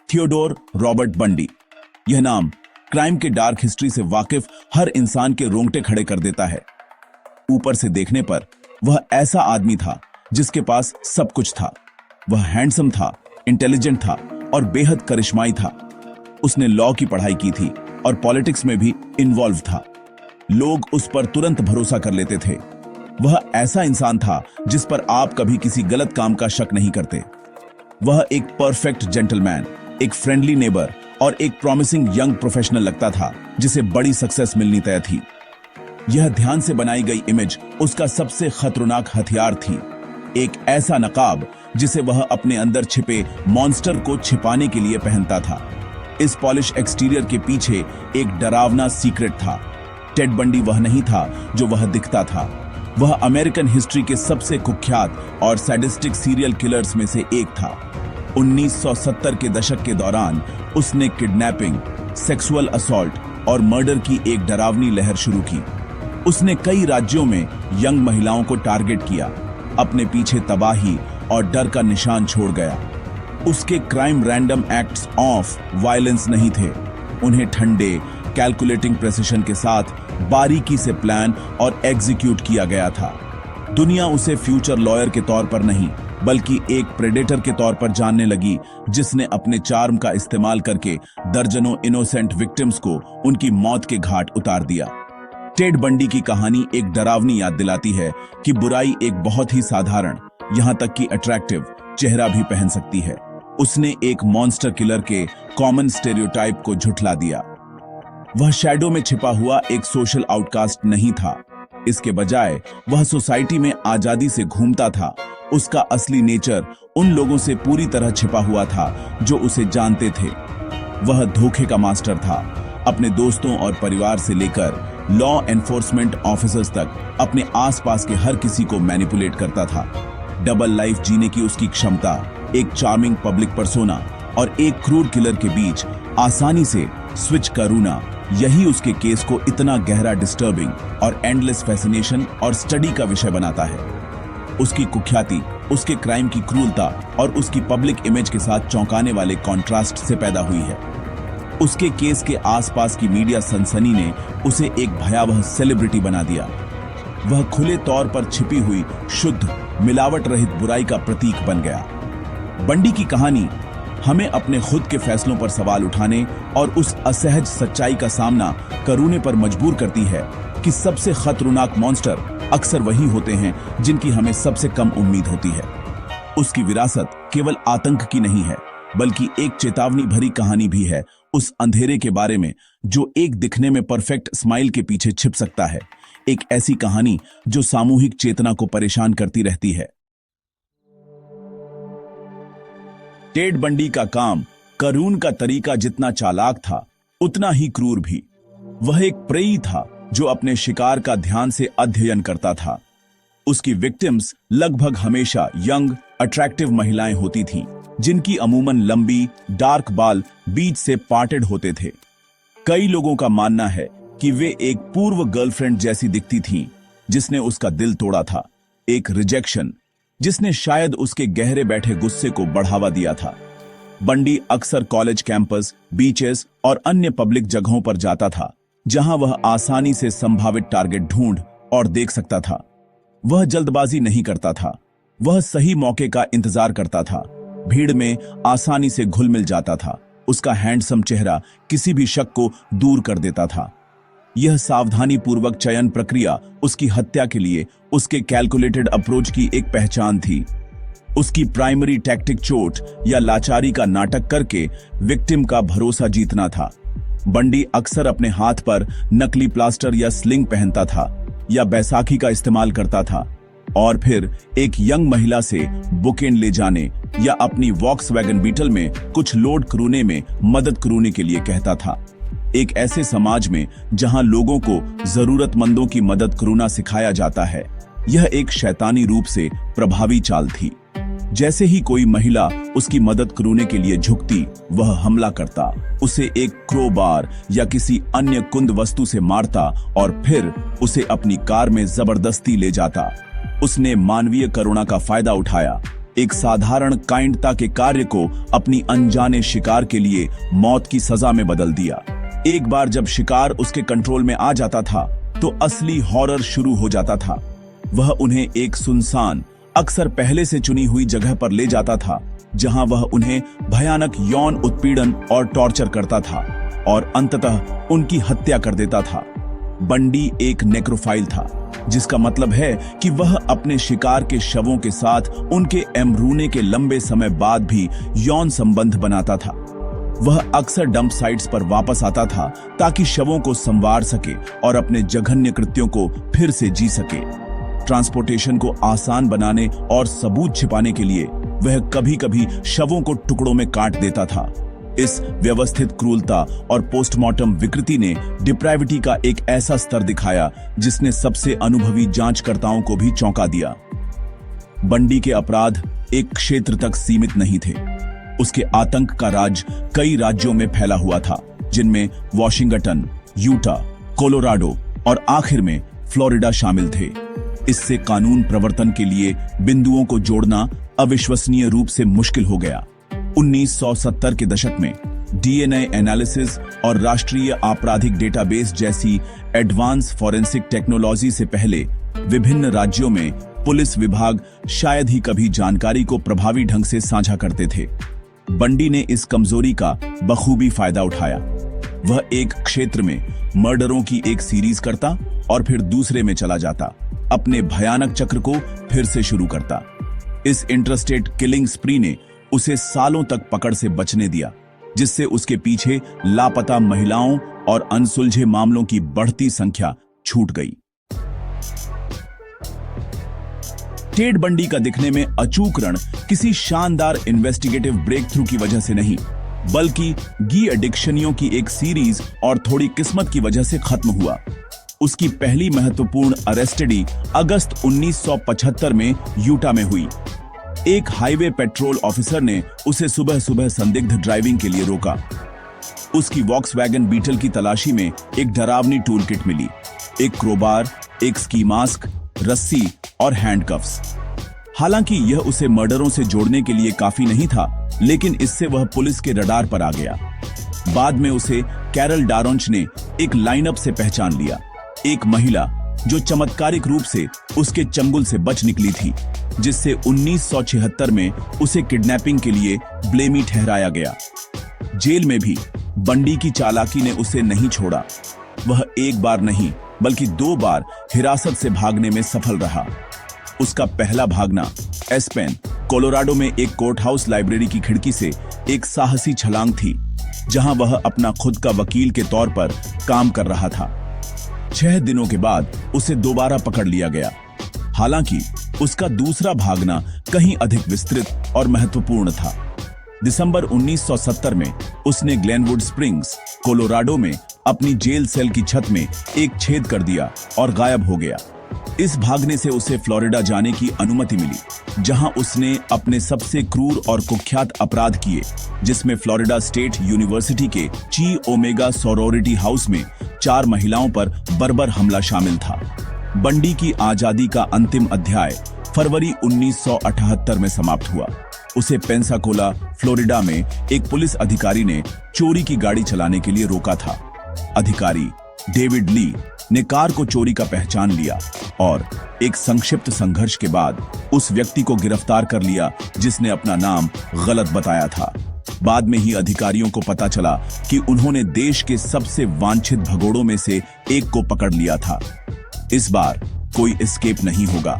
Theodore Robert बंडी। यह नाम crime के डार्क हिस्ट्री से वाकिफ हर इंसान के रोंगटे खड़े कर देता है। ऊपर से देखने पर वह ऐसा आदमी था जिसके पास सब कुछ था। वह हैंडसम था, इंटेलिजेंट था और बेहद करिश्माई था। उसने लॉ की पढ़ाई की थी और पॉलिटिक्स में भी इन्वॉल्व था। लोग उस पर तुरंत भरोसा कर लेते थे। वह ऐसा इंसान था जिस पर आप कभी किसी गलत काम का शक नहीं करते। वह एक परफेक्ट जेंटलमैन, एक फ्रेंडली नेबर और एक प्रॉमिसिंग यंग प्रोफेशनल लगता था जिसे बड़ी सक्सेस मिलनी तय थी। यह ध्यान से बनाई गई इमेज उसका सबसे खतरनाक हथियार थी, एक ऐसा नकाब जिसे वह अपने अंदर छिपे मॉन्स्टर को छिपाने के लिए पहनता था। इस पॉलिश एक्सटीरियर के पीछे एक डरावना सीक्रेट था। टेड बंडी वह नहीं था जो वह दिखता था। वह अमेरिकन हिस्ट्री के सबसे कुख्यात और सैडिस्टिक सीरियल किलर्स में से एक था। 1970 के दशक के दौरान उसने किडनैपिंग, सेक्सुअल असॉल्ट और मर्डर की एक डरावनी लहर शुरू की। उसने कई राज्यों में यंग महिलाओं को टारगेट किया, अपने पीछे तबाही और डर का निशान छोड़ गया। उसके crime random acts of violence नहीं थे, उन्हें ठंडे कैलकुलेटिंग प्रेसिशन के साथ बारीकी से प्लान और एग्जीक्यूट किया गया था। दुनिया उसे फ्यूचर लॉयर के तौर पर नहीं बल्कि एक प्रेडेटर के तौर पर जानने लगी जिसने अपने चार्म का इस्तेमाल करके दर्जनों इनोसेंट विक्टिम्स को उनकी मौत के घाट उतार दिया। टेड बंडी की कहानी एक डरावनी याद दिलाती है कि बुराई एक बहुत ही साधारण, यहां तक कि अट्रैक्टिव चेहरा भी पहन सकती है। उसने एक मॉन्स्टर किलर के कॉमन स्टेरियोटाइप को झुठला दिया। वह शैडो में छिपा हुआ एक सोशल आउटकास्ट नहीं था। इसके बजाय वह सोसाइटी में आजादी से घूमता था। उसका असली नेचर उन लोगों से पूरी तरह छिपा हुआ था जो उसे जानते थे। वह धोखे का मास्टर था। अपने दोस्तों और परिवार से लेकर लॉ एनफोर्समेंट ऑफिसर्स तक अपने आसपास के हर किसी को मैनिपुलेट करता था। डबल लाइफ जीने की उसकी क्षमता, एक चार्मिंग पब्लिक पर्सोना और एक क्रूर किलर के बीच आसानी से स्विच करना, यही उसके केस को इतना गहरा, डिस्टर्बिंग और एंडलेस फैसिनेशन और स्टडी का विषय बनाता है। उसकी कुख्याति, उसके क्राइम की क्रूरता और उसकी पब्लिक इमेज के साथ चौंकाने वाले कॉन्ट्रास्ट से पैदा हुई है। उसके केस के आसपास की मीडिया सनसनी ने उसे एक भयावह सेलिब्रिटी बना दिया। वह खुले तौर पर छिपी हुई शुद्ध, मिलावट रहित बुराई का प्रतीक बन गया। बंडी की कहानी हमें अपने खुद के फैसलों पर सवाल उठाने और उस असहज सच्चाई का सामना करने पर मजबूर करती है कि सबसे खतरनाक मॉन्स्टर अक्सर वही होते हैं जिनकी हमें सबसे कम उम्मीद होती है। उसकी विरासत केवल आतंक की नहीं है बल्कि एक चेतावनी भरी कहानी भी है उस अंधेरे के बारे में जो एक दिखने में परफेक्ट स्माइल के पीछे छिप सकता है। एक ऐसी कहानी जो सामूहिक चेतना को परेशान करती रहती है। टेड बंडी का काम करून का तरीका जितना चालाक था उतना ही क्रूर भी। वह एक प्रेई था जो अपने शिकार का ध्यान से अध्ययन करता था। उसकी विक्टिम्स लगभग हमेशा यंग, अट्रैक्टिव महिलाएं होती थीं, जिनकी अमूमन लंबी, डार्क बाल बीच से पार्टेड होते थे। कई लोगों का मानना है कि वे एक पूर्व गर्लफ्रेंड जैसी दिखती थीं, जिसने उसका दिल तोड़ा था, एक रिजेक्शन जिसने शायद उसके गहरे बैठे गुस्से को बढ़ावा दिया था। बंडी अक्सर कॉलेज कैंपस, बीचेस और अन्य पब्लिक जगहों पर जाता था जहां वह आसानी से संभावित टारगेट ढूंढ और देख सकता था। वह जल्दबाजी नहीं करता था, वह सही मौके का इंतजार करता था। भीड़ में आसानी से घुल मिल जाता था। उसका हैंडसम चेहरा किसी भी शक को दूर कर देता था। यह सावधानी पूर्वक चयन प्रक्रिया उसकी हत्या के लिए उसके कैलकुलेटेड अप्रोच की एक पहचान थी। उसकी प्राइमरी टैक्टिक चोट या लाचारी का नाटक करके विक्टिम का भरोसा जीतना था। बंडी अक्सर अपने हाथ पर नकली प्लास्टर या स्लिंग पहनता था या बैसाखी का इस्तेमाल करता था और फिर एक यंग महिला से बुकेन ले जाने या अपनी वॉक्सवैगन बीटल में कुछ लोड करने में मदद करने के लिए कहता था। एक ऐसे समाज में जहां लोगों को जरूरतमंदों की मदद करना सिखाया जाता है, यह एक शैतानी रूप से प्रभावी चाल थी। जैसे ही कोई महिला उसकी मदद करने के लिए झुकती, वह हमला करता, उसे एक क्रोबार या किसी अन्य कुंद वस्तु से मारता और फिर उसे अपनी कार में जबरदस्ती ले जाता। उसने मानवीय करुणा का फायदा उठाया, एक साधारण काइंडता के कार्य को अपनी अनजाने शिकार के लिए मौत की सजा में बदल दिया। एक बार जब शिकार उसके कंट्रोल में आ जाता था तो असली हॉरर शुरू हो जाता था। वह उन्हें एक सुनसान, अक्सर पहले से चुनी हुई जगह पर ले जाता था, जहां वह उन्हें भयानक यौन उत्पीड़न और टॉर्चर करता था और अंततः उनकी हत्या कर देता था। बंडी एक नेक्रोफाइल था, जिसका मतलब है कि वह अपने शिकार के शवों के साथ उनके एम्ब्रूने के लंबे समय बाद भी यौन संबंध बनाता था। वह अक्सर डंप साइट्स पर वापस आता था ताकि शवों को संवार सके और अपने जघन्य कृत्यों को फिर से जी सके। ट्रांसपोर्टेशन को आसान बनाने और सबूत छिपाने के लिए वह कभी-कभी शवों को टुकड़ों में काट देता था। इस व्यवस्थित क्रूरता और पोस्टमार्टम विकृति ने डिप्राविटी का एक ऐसा स्तर दिखाया जिसने सबसे अनुभवी जांचकर्ताओं को भी चौंका दिया। बंडी के अपराध एक क्षेत्र तक सीमित नहीं थे। उसके आतंक का राज कई राज्यों में फैला हुआ था, जिनमें वॉशिंगटन, यूटा, कोलोराडो और आखिर में फ्लोरिडा शामिल थे। इससे कानून प्रवर्तन के लिए बिंदुओं को जोड़ना अविश्वसनीय रूप से मुश्किल हो गया। 1970 के दशक में डीएनए एनालिसिस और राष्ट्रीय आपराधिक डेटाबेस जैसी एडवांस फॉरेंसिक टेक्नोलॉजी से पहले विभिन्न राज्यों में पुलिस विभाग शायद ही कभी जानकारी को प्रभावी ढंग से साझा करते थे। बंडी ने इस कमजोरी का बखूबी फायदा उठाया। वह एक क्षेत्र में मर्डरों की एक सीरीज करता और फिर दूसरे में चला जाता, अपने भयानक चक्र को फिर से शुरू करता। इस इंटरस्टेट किलिंग स्प्री ने उसे सालों तक पकड़ से बचने दिया, जिससे उसके पीछे लापता महिलाओं और अनसुलझे मामलों की बढ़ती संख्या छूट गई। टेड बंडी का दिखने में अचूक रण किसी शानदार इन्वेस्टिगेटिव ब्रेक थ्रू की वजह से नहीं, बल्कि गी एडिक्शनियों की एक सीरीज और थोड़ी किस्मत की वजह से खत्म हुआ। उसकी पहली महत्वपूर्ण अरेस्टडी अगस्त 1975 में यूटा में हुई। एक हाईवे पेट्रोल ऑफिसर ने उसे सुबह सुबह संदिग्ध ड्राइविंग के लिए रोका। उसकी वॉक्सवैगन बीटल की तलाशी में एक डरावनी टूल किट मिली, एक क्रोबार, एक स्की मास्क, रस्सी और हैंडकफ्स। हालांकि यह उसे मर्डरों से जोड़ने के लिए काफी नहीं था, लेकिन इससे वह पुलिस के रडार पर आ गया। बाद में उसे कैरल डारोंच ने एक लाइनअप से पहचान लिया, एक महिला जो चमत्कारिक रूप से उसके चंगुल से बच निकली थी, जिससे 1976 में उसे किडनैपिंग के लिए ब्लेमी ठहराया गया। जेल में भी बंडी की चालाकी ने उसे नहीं छोड़ा। वह एक बार नहीं बल्कि 2 बार हिरासत से भागने में सफल रहा। उसका पहला भागना एस्पेन, कोलोराडो में एक कोर्ट हाउस लाइब्रेरी की खिड़की से एक साहसी छलांग थी, जहां वह अपना खुद का वकील के तौर पर काम कर रहा था। 6 दिनों के बाद उसे दोबारा पकड़ लिया गया। हालांकि उसका दूसरा भागना कहीं अधिक विस्तृत और महत्वपूर्ण था। दिसंबर 1970 में उसने ग्लेनवुड स्प्रिंग्स, कोलोराडो में अपनी जेल सेल की छत में एक छेद कर दिया और गायब हो गया। इस भागने से उसे फ्लोरिडा जाने की अनुमति मिली, जहां उसने अपने सबसे क्रूर और कुख्यात अपराध किए, जिसमें फ्लोरिडा स्टेट यूनिवर्सिटी के ची ओमेगा सोरोरिटी हाउस में 4 महिलाओं पर बर्बर हमला शामिल था। बंडी की आजादी का अंतिम अध्याय फरवरी 1978 में समाप्त हुआ। उसे पेंसाकोला, फ्लोरिडा में एक पुलिस अधिकारी ने चोरी की गाड़ी चलाने के लिए रोका था। अधिकारी डेविड ली ने कार को चोरी का पहचान लिया और एक संक्षिप्त संघर्ष के बाद उस व्यक्ति को गिरफ्तार कर लिया जिसने अपना नाम गलत बताया था। बाद में ही अधिकारियों को पता चला कि उन्होंने देश के सबसे वांछित भगोड़ों में से एक को पकड़ लिया था। इस बार कोई एस्केप नहीं होगा।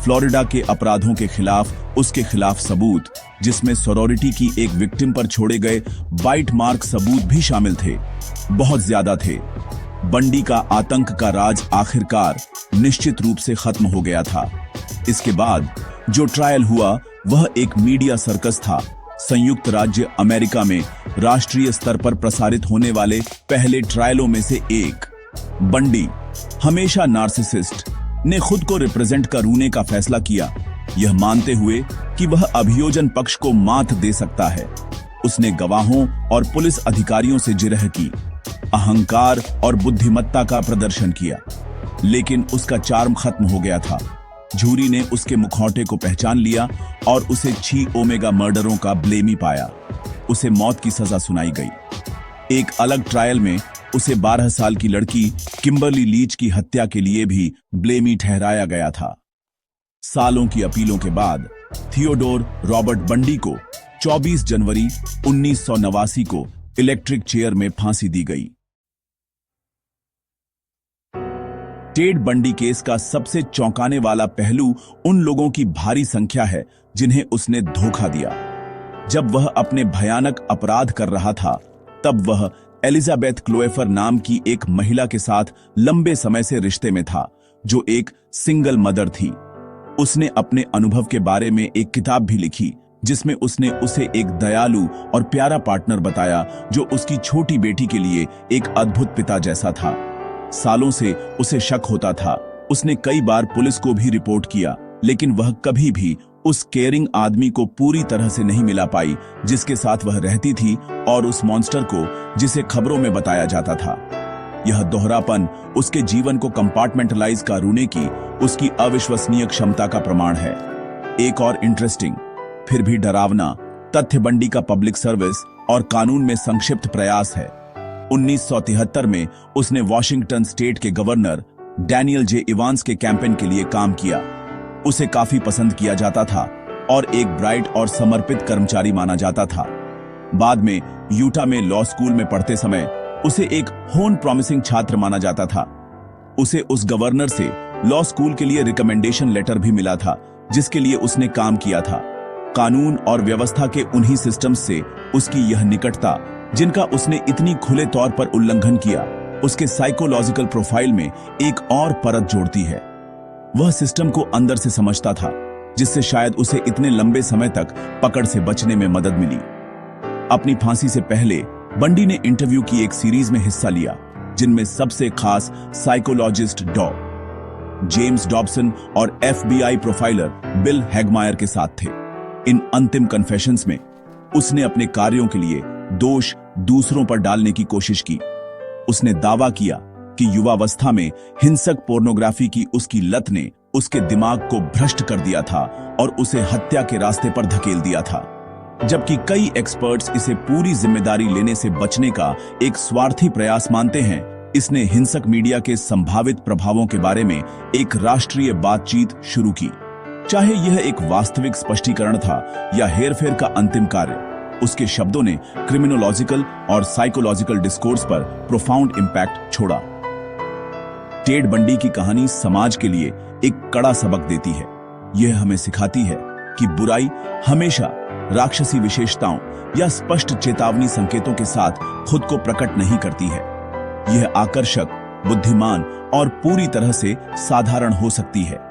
फ्लोरिडा के अपराधों के खिलाफ उसके खिलाफ सबूत, जिसमें सोरोरिटी की एक विक्टिम पर छोड़े गए बाइट मार्क सबूत भी शामिल थे, बहुत ज्यादा थे। बंडी का आतंक का राज आखिरकार निश्चित रूप से खत्म हो गया था। इसके बाद जो ट्रायल हुआ वह एक मीडिया सर्कस था, संयुक्त राज्य अमेरिका में राष्ट्रीय स्तर पर प्रसारित होने वाले पहले ट्रायलों में से एक। बंडी, हमेशा नार्सिसिस्ट, ने खुद को रिप्रेजेंट कर रोने का फैसला किया, यह मानते हुए कि वह अभियोजन पक्ष को मात दे सकता है। उसने गवाहों और पुलिस अधिकारियों से जिरह की, अहंकार और बुद्धिमत्ता का प्रदर्शन किया, लेकिन उसका चार्म खत्म हो गया था। जूरी ने उसके मुखौटे को पहचान लिया और उसे 6 ओमेगा मर्डरों का ब्लेमी पाया। उसे मौत की सजा सुनाई गई। एक अलग ट्रायल में उसे 12 साल की लड़की किम्बरली लीच की हत्या के लिए भी ब्लेमी ठहराया गया था। सालों की अपीलों के बाद थियोडोर रॉबर्ट बंडी को 24 जनवरी 1989 को इलेक्ट्रिक चेयर में फांसी दी गई। टेड बंडी केस का सबसे चौंकाने वाला पहलू उन लोगों की भारी संख्या है जिन्हें उसने धोखा दिया। जब वह अपने भयानक अपराध कर रहा था, तब वह एलिजाबेथ क्लोएफर नाम की एक महिला के साथ लंबे समय से रिश्ते में था, जो एक सिंगल मदर थी। उसने अपने अनुभव के बारे में एक किताब भी लिखी, जिसमें उसने उसे एक दयालु और प्यारा पार्टनर बताया जो उसकी छोटी बेटी के लिए एक अद्भुत पिता जैसा था। सालों से उसे शक होता था। उसने कई बार पुलिस को भी रिपोर्ट किया, लेकिन वह कभी भी उस केयरिंग आदमी को पूरी तरह से नहीं मिला पाई जिसके साथ वह रहती थी, और उस मॉन्स्टर को जिसे खबरों में बताया जाता था। यह दोहरापन उसके जीवन को कंपार्टमेंटलाइज करने की उसकी अविश्वसनीय क्षमता का प्रमाण है। एक और इंटरेस्टिंग फिर भी डरावना तथ्य बंडी का पब्लिक सर्विस और कानून में संक्षिप्त प्रयास है। 1973 में उसने वॉशिंगटन स्टेट के गवर्नर डैनियल जे इवांस के कैंपेन के लिए काम किया। उसे काफी पसंद किया जाता था और एक ब्राइट और समर्पित कर्मचारी माना जाता था। बाद में यूटा में लॉ स्कूल में पढ़ते समय उसे एक होन प्रॉमिसिंग छात्र माना जाता था। उसे उस गवर्नर से लॉ स्कूल के लिए रिकमेंडेशन लेटर भी मिला था, जिसके लिए उसने काम किया था। कानून और व्यवस्था के उन्हीं सिस्टम्स से उसकी यह निकटता, जिनका उसने इतनी खुले तौर पर उल्लंघन किया, उसके साइकोलॉजिकल प्रोफाइल में एक और परत जोड़ती है। वह सिस्टम को अंदर से समझता था, जिससे शायद उसे इतने लंबे समय तक पकड़ से बचने में मदद मिली। अपनी फांसी से पहले बंडी ने इंटरव्यू की एक सीरीज में हिस्सा लिया, जिनमें सबसे खास साइकोलॉजिस्ट जेम्स डॉबसन और FBI प्रोफाइलर बिल हैगमायर के साथ थे। इन अंतिम कन्फेशंस में उसने अपने कार्यों के लिए दोष दूसरों पर डालने की कोशिश की। उसने दावा किया कि युवावस्था में हिंसक पोर्नोग्राफी की उसकी लत ने उसके दिमाग को भ्रष्ट कर दिया था और उसे हत्या के रास्ते पर धकेल दिया था। जबकि कई एक्सपर्ट्स इसे पूरी जिम्मेदारी लेने से बचने का एक स्वार्थी प्रयास मानते हैं, इसने हिंसक मीडिया के संभावित प्रभावों के बारे में एक राष्ट्रीय बातचीत शुरू की। चाहे यह एक वास्तविक स्पष्टीकरण था या हेरफेर का अंतिम कार्य, उसके शब्दों ने क्रिमिनोलॉजिकल और साइकोलॉजिकल डिस्कोर्स पर प्रोफाउंड इंपैक्ट छोड़ा। टेड बंडी की कहानी समाज के लिए एक कड़ा सबक देती है। यह हमें सिखाती है कि बुराई हमेशा राक्षसी विशेषताओं या स्पष्ट चेतावनी संकेतों के साथ खुद को प्रकट नहीं करती है। यह आकर्षक, बुद्धिमान और पूरी तरह से साधारण हो सकती है।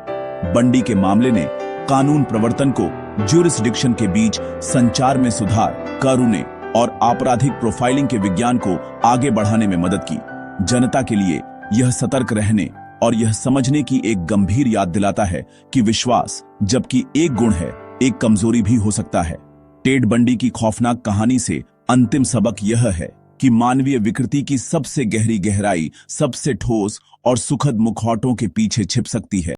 बंडी के मामले ने कानून प्रवर्तन को ज्यूरिसडिक्शन के बीच संचार में सुधार, कानूनी और आपराधिक प्रोफाइलिंग के विज्ञान को आगे बढ़ाने में मदद की। जनता के लिए यह सतर्क रहने और यह समझने की एक गंभीर याद दिलाता है कि विश्वास, जबकि एक गुण है, एक कमजोरी भी हो सकता है। टेड बंडी की खौफनाक कहानी से अंतिम सबक यह है कि मानवीय विकृति की सबसे गहरी गहराई सबसे ठोस और सुखद मुखौटों के पीछे छिप सकती है।